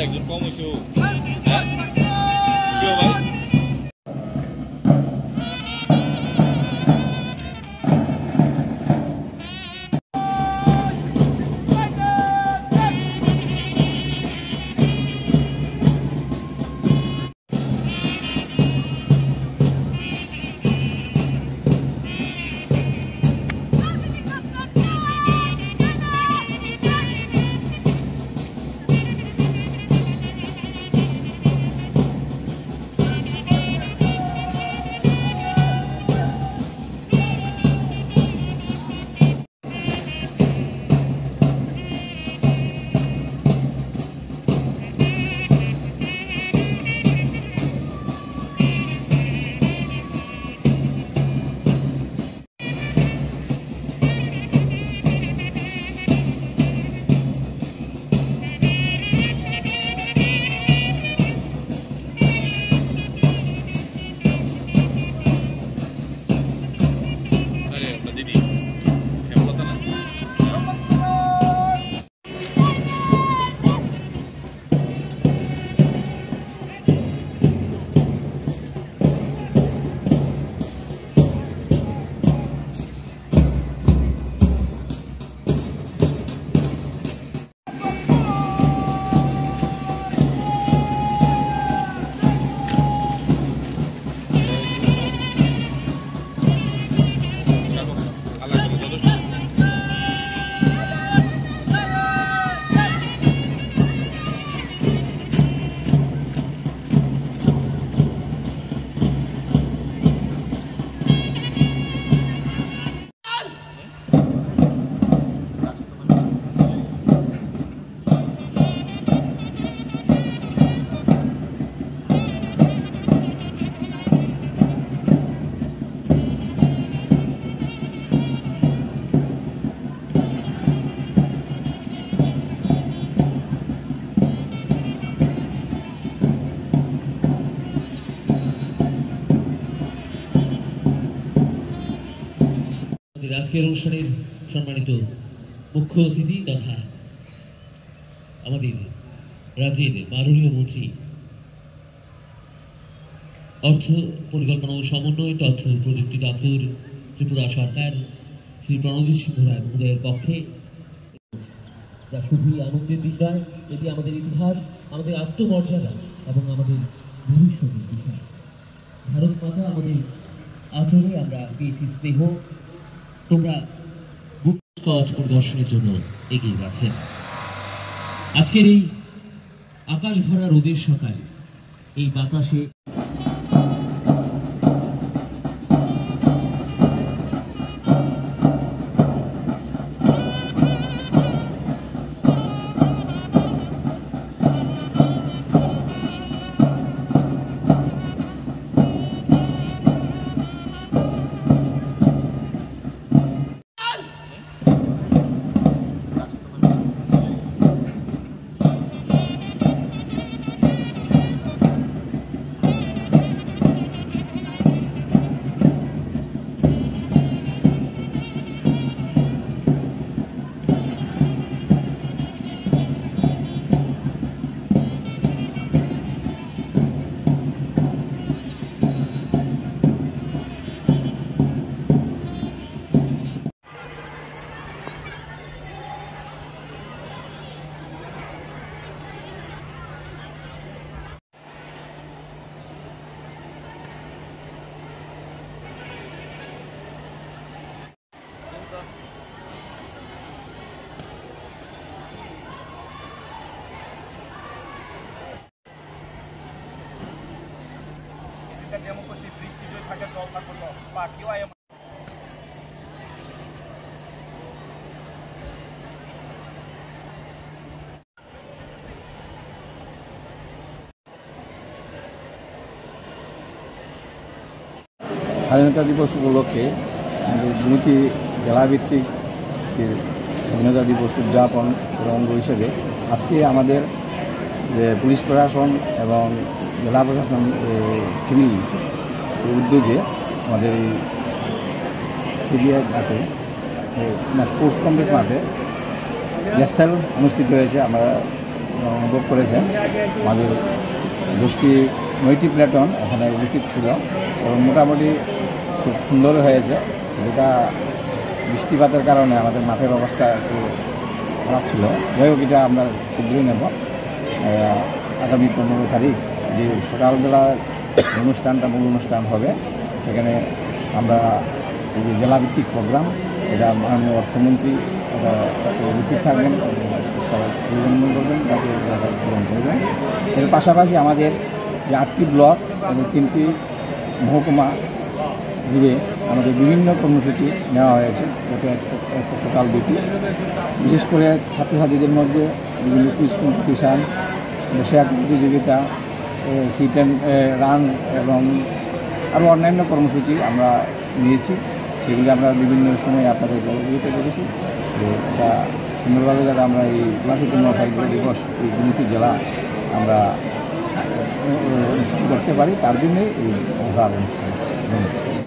একজন কম হয়েছে ও হ্যাঁ ভাই আজকের অনুষ্ঠানের সম্মানিত মুখ্য অতিথি তথা আমাদের রাজ্যের মাননীয় মন্ত্রী অর্থ পরিকল্পনা ও সমন্বয় তথ্য প্রযুক্তি দপ্তর ত্রিপুরা সরকার শ্রী প্রণজিৎ সিংহ রায় মহোদয়ের পক্ষে যা শুধুই আনন্দের বিষয়, এটি আমাদের ইতিহাস, আমাদের আত্মমর্যাদা এবং আমাদের ভবিষ্যতের বিষয়। ভারত মাতা আমাদের আচরণে আমরা পেয়েছি স্নেহ। তোমরা বুকস্কচ পরিদর্শনের জন্য এগিয়ে গেছেন। আজকের এই আকাশ ভরা রোদের সকাল, এই বাতাসে ডেমোক্রেসি বৃষ্টি যদি থাকে জল থাকবো সব পার্টিও আয় স্বাধীনতা দিবস উপলক্ষে দুটি জেলাভিত্তিক স্বাধীনতা দিবস উদযাপন অঙ্গ হিসেবে আজকে আমাদের যে পুলিশ প্রশাসন এবং জেলা প্রশাসন সিভিল উদ্যোগে আমাদের এই সিবিআই মাঠে স্পোর্টস কমপ্লেক্স মাঠে ন্যাশনাল অনুষ্ঠিত হয়েছে। আমরা অনুভব করেছেন। আমাদের 9টি প্ল্যাটন এখানে উপস্থিত ছিল এবং মোটামুটি খুব সুন্দর হয়েছে। যেটা বৃষ্টিপাতের কারণে আমাদের মাঠের অবস্থা একটু খারাপ ছিল। যাই হোক, এটা আমরা শুধরে নেব। আগামী 15 তারিখ যে সকালবেলা মূল অনুষ্ঠান হবে, সেখানে আমরা এই যে জেলাভিত্তিক প্রোগ্রাম, এটা মাননীয় অর্থমন্ত্রী উপস্থিত থাকবেন, অভিনন্দন করবেন, তাকে পূরণ করবেন। এর পাশাপাশি আমাদের যে 8টি ব্লক এবং 3টি মহকুমা জুড়ে আমাদের বিভিন্ন কর্মসূচি নেওয়া হয়েছে, টোটাল 2টি। বিশেষ করে ছাত্রছাত্রীদের মধ্যে বিভিন্ন কুইজ কম্পিটিশান, শেয়ার প্রতিযোগিতা, সিট রান এবং আরও অন্যান্য কর্মসূচি আমরা নিয়েছি। সেগুলি আমরা বিভিন্ন সময় আপনাদের জলযোগিত করেছি। তো এটা সুন্দরভাবে যাতে আমরা এই 82তম স্বাধীনতা দিবস এই 2টি জেলা আমরা করতে পারি, তার জন্যই এই অনুষ্ঠান।